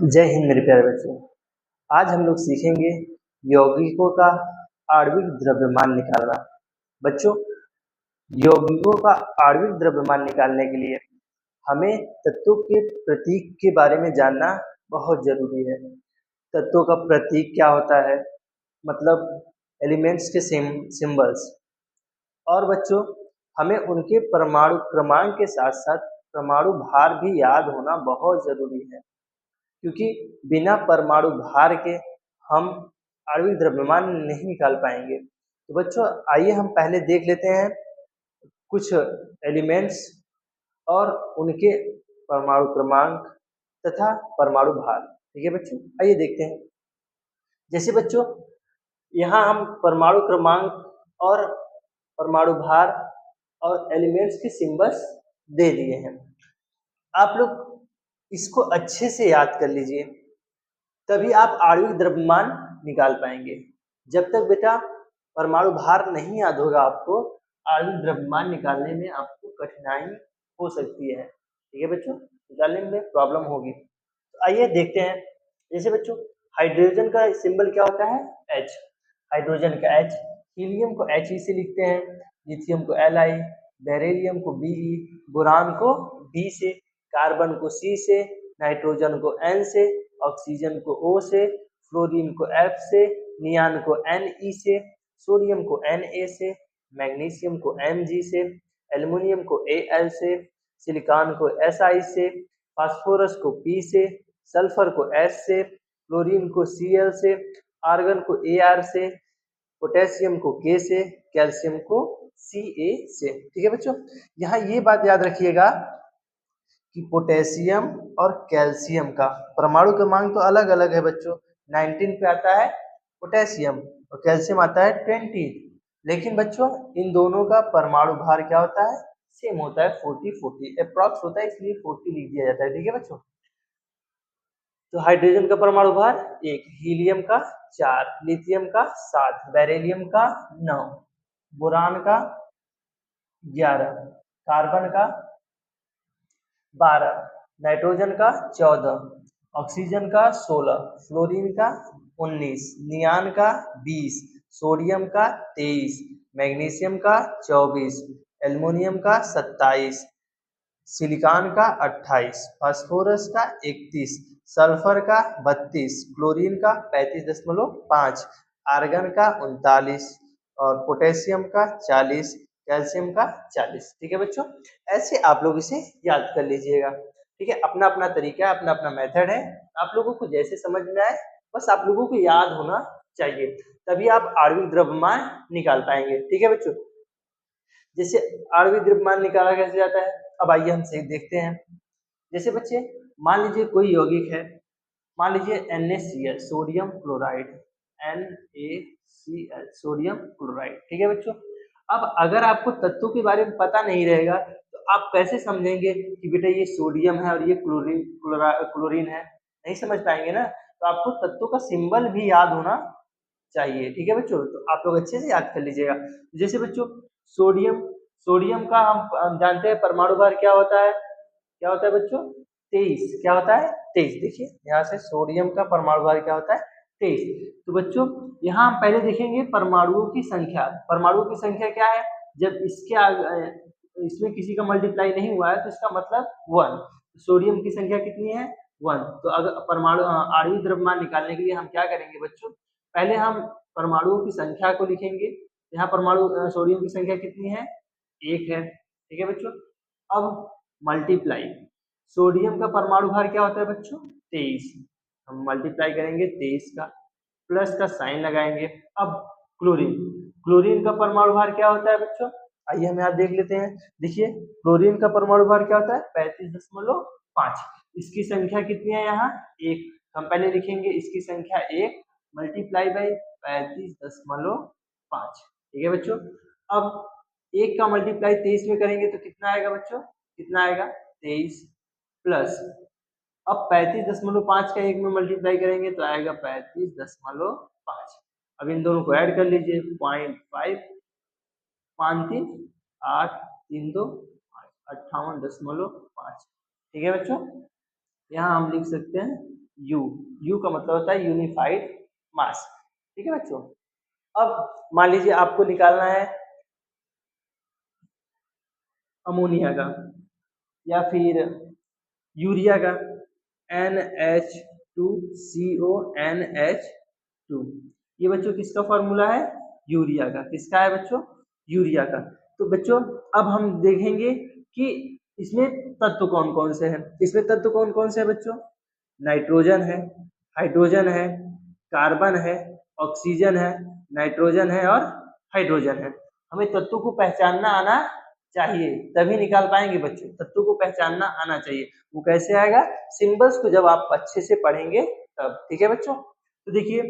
जय हिंद मेरे प्यारे बच्चों। आज हम लोग सीखेंगे यौगिकों का आणविक द्रव्यमान निकालना। बच्चों, यौगिकों का आणविक द्रव्यमान निकालने के लिए हमें तत्वों के प्रतीक के बारे में जानना बहुत जरूरी है। तत्वों का प्रतीक क्या होता है, मतलब एलिमेंट्स के सिंबल्स। और बच्चों, हमें उनके परमाणु क्रमांक के साथ साथ परमाणु भार भी याद होना बहुत जरूरी है, क्योंकि बिना परमाणु भार के हम आणविक द्रव्यमान नहीं निकाल पाएंगे। तो बच्चों, आइए हम पहले देख लेते हैं कुछ एलिमेंट्स और उनके परमाणु क्रमांक तथा परमाणु भार। ठीक है बच्चों, आइए देखते हैं। जैसे बच्चों, यहाँ हम परमाणु क्रमांक और परमाणु भार और एलिमेंट्स के सिंबल्स दे दिए हैं। आप लोग इसको अच्छे से याद कर लीजिए, तभी आप आणविक द्रव्यमान निकाल पाएंगे। जब तक बेटा परमाणु भार नहीं याद होगा, आपको आणविक द्रव्यमान निकालने में आपको कठिनाई हो सकती है। ठीक है बच्चों, निकालने में प्रॉब्लम होगी। तो आइए देखते हैं। जैसे बच्चों, हाइड्रोजन का सिंबल क्या होता है? H। हाइड्रोजन का H। हीलियम को He से लिखते हैं, लिथियम को Li, बेरिलियम को Be, बोरान को D से, कार्बन को C से, नाइट्रोजन को N से, ऑक्सीजन को O से, फ्लोरीन को F से, नियान को Ne से, सोडियम को Na से, मैग्नीशियम को Mg से, एल्युमिनियम को Al से, सिलिकॉन को Si से, फास्फोरस को P से, सल्फर को S से, क्लोरीन को Cl से, आर्गन को Ar से, पोटेशियम को K से, कैल्शियम को Ca से। ठीक है बच्चों, यहाँ ये बात याद रखिएगा कि पोटेशियम और कैल्शियम का परमाणु क्रमांक तो अलग अलग है बच्चों। 19 पे आता है पोटेशियम और कैल्शियम आता है 20। लेकिन बच्चों, इन दोनों का परमाणु भार क्या होता है? सेम होता है, 40-40 अप्रॉक्स होता है, इसलिए 40 लिख दिया जाता है। ठीक है बच्चों, तो हाइड्रोजन का परमाणु भार 1, हीलियम का 4, लिथियम का 7, बेरिलियम का 9, बोरान का 11, कार्बन का 12, नाइट्रोजन का 14, ऑक्सीजन का 16, फ्लोरीन का 19, नियान का 20, सोडियम का 23, मैग्नीशियम का 24, एल्युमिनियम का 27, सिलिकॉन का 28, फास्फोरस का 31, सल्फर का 32, क्लोरीन का 35.5, आर्गन का 39 और पोटेशियम का 40, कैल्शियम का 40। ठीक है बच्चों, ऐसे आप लोग इसे याद कर लीजिएगा। ठीक है, अपना अपना तरीका है, अपना अपना मेथड है, आप लोगों को जैसे समझ में आए बस आप लोगों को याद होना चाहिए, तभी आप आणविक द्रव्यमान निकाल पाएंगे। ठीक है बच्चों, जैसे आणविक द्रव्यमान निकाला कैसे जाता है, अब आइए हम से देखते हैं। जैसे बच्चे, मान लीजिए कोई यौगिक है, मान लीजिए NaCl, sodium chloride, NaCl sodium chloride. ठीक है बच्चों, अब अगर आपको तत्वों के बारे में पता नहीं रहेगा तो आप कैसे समझेंगे कि बेटा ये सोडियम है और ये क्लोरीन है? नहीं समझ पाएंगे ना। तो आपको तत्वों का सिंबल भी याद होना चाहिए। ठीक है बच्चों, तो आप लोग अच्छे से याद कर लीजिएगा। जैसे बच्चों, सोडियम सोडियम का हम जानते हैं परमाणु भार क्या होता है? क्या होता है बच्चों? 23। क्या होता है? 23। देखिए यहाँ से सोडियम का परमाणु भार क्या होता है? 23। तो बच्चों, यहाँ हम पहले देखेंगे परमाणुओं की संख्या। परमाणुओं की संख्या क्या है? जब इसके इसमें किसी का मल्टीप्लाई नहीं हुआ है तो इसका मतलब 1। सोडियम की संख्या कितनी है? 1। तो अगर परमाणु आणविक द्रव्यमान निकालने के लिए हम क्या करेंगे बच्चों? पहले हम परमाणुओं की संख्या को लिखेंगे। यहाँ परमाणु सोडियम की संख्या कितनी है? 1 है। ठीक है बच्चों, अब मल्टीप्लाई, सोडियम का परमाणु भार क्या होता है बच्चों? 23। हम मल्टीप्लाई करेंगे 23 का, प्लस का साइन लगाएंगे। अब क्लोरीन, क्लोरीन का परमाणु भार क्या होता है बच्चों? आइए हम यहाँ देख लेते हैं। देखिए, क्लोरीन का परमाणु भार क्या होता है? 35.5। इसकी संख्या कितनी है यहाँ? 1। हम पहले लिखेंगे इसकी संख्या 1 मल्टीप्लाई बाई 35.5। ठीक है बच्चों, अब 1 का मल्टीप्लाई 23 में करेंगे तो कितना आएगा बच्चों? कितना आएगा? 23 प्लस, अब 35.5 का 1 में मल्टीप्लाई करेंगे तो आएगा 35.5। अब इन दोनों को ऐड कर लीजिए, 0.5, 5 3 8 3 2 58.5। ठीक है बच्चों, यहाँ हम लिख सकते हैं यू, यू का मतलब होता है यूनिफाइड मास। ठीक है बच्चों। अब मान लीजिए आपको निकालना है अमोनिया का या फिर यूरिया का, NH2CONH2, ये बच्चों किसका फॉर्मूला है? यूरिया का। किसका है बच्चों? यूरिया का। तो बच्चों अब हम देखेंगे कि इसमें तत्व कौन कौन से हैं। इसमें तत्व कौन कौन से हैं बच्चों? नाइट्रोजन है, हाइड्रोजन है, कार्बन है, ऑक्सीजन है, नाइट्रोजन है और हाइड्रोजन है। हमें तत्वों को पहचानना आना चाहिए, तभी निकाल पाएंगे बच्चों। तत्वों को पहचानना आना चाहिए। वो कैसे आएगा? सिंबल्स को जब आप अच्छे से पढ़ेंगे तब। ठीक है बच्चों। तो देखिए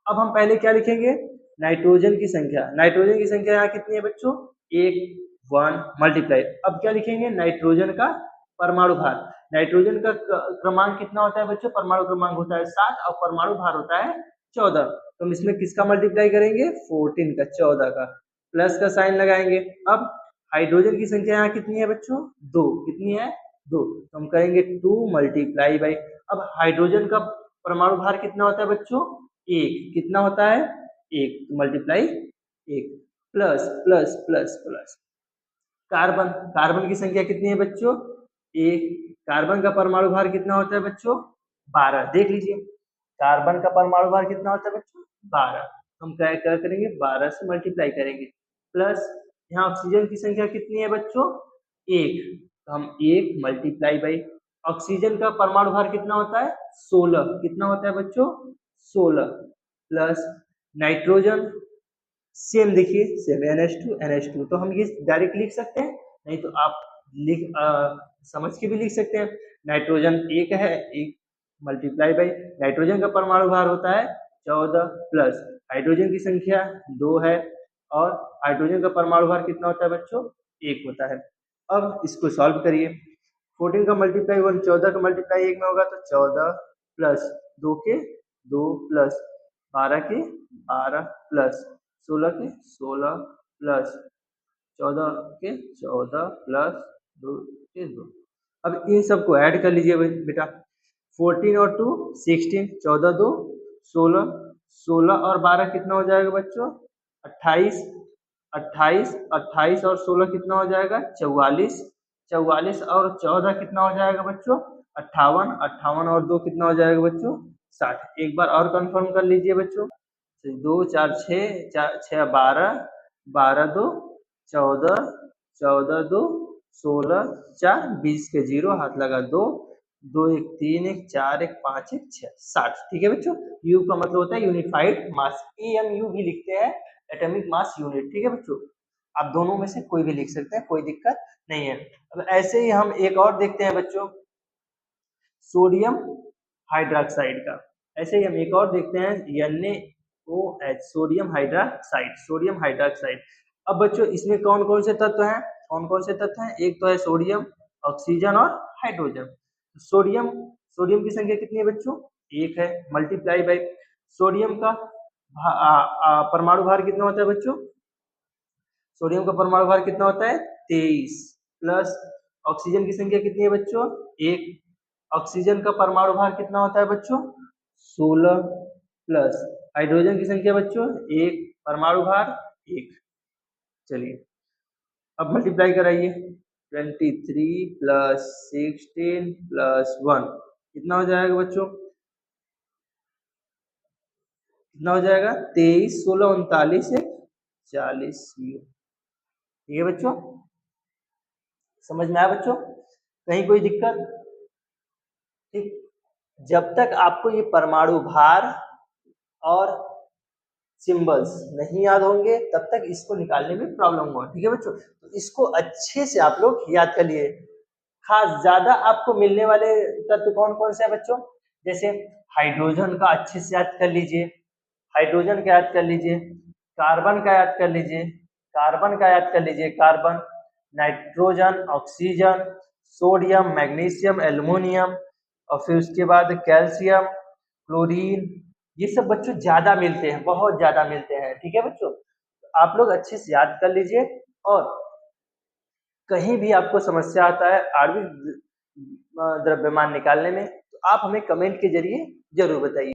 अब हम पहले क्या लिखेंगे? नाइट्रोजन की संख्या। नाइट्रोजन की संख्या यहाँ कितनी है बच्चों? 1 मल्टीप्लाई। अब क्या लिखेंगे? नाइट्रोजन का परमाणु भार। नाइट्रोजन का क्रमांक कितना होता है बच्चों? परमाणु क्रमांक होता है 7 और परमाणु भार होता है 14। तो हम इसमें किसका मल्टीप्लाई करेंगे? 14 का, 14 का, प्लस का साइन लगाएंगे। अब हाइड्रोजन की संख्या यहाँ कितनी है बच्चों? 2। कितनी है? 2। तो हम करेंगे 2 मल्टीप्लाई बाई। अब हाइड्रोजन का परमाणु भार कितना होता है बच्चों? 1। कितना होता है? 1, multiply 1, plus plus plus plus. Carbon, carbon की संख्या कितनी है बच्चों? 1। कार्बन का परमाणु भार कितना होता है बच्चों? 12। देख लीजिए कार्बन का परमाणु भार कितना होता है बच्चों? 12। हम क्या क्या करेंगे? 12 से मल्टीप्लाई करेंगे। प्लस यहाँ ऑक्सीजन की संख्या कितनी है बच्चों? 1। तो हम 1 मल्टीप्लाई बाई। ऑक्सीजन का परमाणु भार कितना होता है? 16। कितना होता है बच्चों? 16, प्लस नाइट्रोजन सेम, देखिए सेम NH2 तो हम ये डायरेक्ट लिख सकते हैं, नहीं तो आप समझ के भी लिख सकते हैं। नाइट्रोजन 1 है, 1 मल्टीप्लाई बाई नाइट्रोजन का परमाणु भार होता है 14, प्लस हाइड्रोजन की संख्या 2 है और हाइड्रोजन का परमाणु भार कितना होता है बच्चों? 1 होता है। अब इसको सॉल्व करिए। 14 का मल्टीप्लाई 1, 14 का मल्टीप्लाई 1 में होगा तो 14 प्लस 2 के 2 प्लस 12 के 12 प्लस 16 के 16 प्लस 14 के 14 प्लस 2 के 2। अब इन सबको ऐड कर लीजिए बेटा। 14 और 2 16, 14 2 16, 16 और 12 कितना हो जाएगा बच्चों? 28, 28, 28 और 16 कितना हो जाएगा? 44, 44 और 14 कितना हो जाएगा बच्चों? 58, 58 और 2 कितना हो जाएगा बच्चों? 60। एक बार और कंफर्म कर लीजिए बच्चों। 2 4 6, 4 6 12, 12 2 14, 14 2 16, 4 20 के 0 हाथ लगा 2, 2 1 3 1 4 1 5 1 6 60। ठीक है बच्चों। यू का मतलब होता है यूनिफाइड मास। EMU भी लिखते हैं, एटॉमिक मास यूनिट। ठीक है बच्चों। आप दोनों में से कोई भी लिख सकते हैं, कोई दिक्कत नहीं है। अब ऐसे ही हम एक और देखते हैं बच्चों, सोडियम हाइड्रोक्साइड का। ऐसे ही हम एक और देखते हैं NaOH, sodium hydroxide, sodium hydroxide. अब बच्चों इसमें कौन कौन से तत्व हैं? कौन कौन से तत्व हैं? एक तो है सोडियम, ऑक्सीजन और हाइड्रोजन। सोडियम, सोडियम की संख्या कितनी है बच्चों? 1 है, मल्टीप्लाई बाई सोडियम का परमाणु भार कितना होता है बच्चों? सोडियम का परमाणु भार कितना होता है? 23, प्लस ऑक्सीजन की संख्या कितनी है बच्चों? 1। ऑक्सीजन का परमाणु भार कितना होता है बच्चों? 16, प्लस हाइड्रोजन की संख्या बच्चों 1, परमाणु भार 1। चलिए अब मल्टीप्लाई कराइए। 23 प्लस 16 प्लस 1 कितना हो जाएगा बच्चों? कितना हो जाएगा? 23 16 39 40। ठीक है बच्चों, समझ में आया बच्चों? कहीं कोई दिक्कत? ठीक। जब तक आपको ये परमाणु भार और सिंबल्स नहीं याद होंगे तब तक इसको निकालने में प्रॉब्लम होगा। ठीक है बच्चों। तो इसको अच्छे से आप लोग याद कर लिए। खास ज्यादा आपको मिलने वाले तत्व कौन कौन से हैं बच्चों? जैसे हाइड्रोजन का अच्छे से याद कर लीजिए, हाइड्रोजन का याद कर लीजिए, कार्बन का याद कर लीजिए, कार्बन का याद कर लीजिए, carbon, nitrogen, oxygen, sodium, magnesium, aluminium और फिर उसके बाद कैल्शियम, क्लोरीन, ये सब बच्चों ज्यादा मिलते हैं, बहुत ज्यादा मिलते हैं। ठीक है बच्चों। आप लोग अच्छे से याद कर लीजिए और कहीं भी आपको समस्या आता है आणविक द्रव्यमान निकालने में तो आप हमें कमेंट के जरिए जरूर बताइए।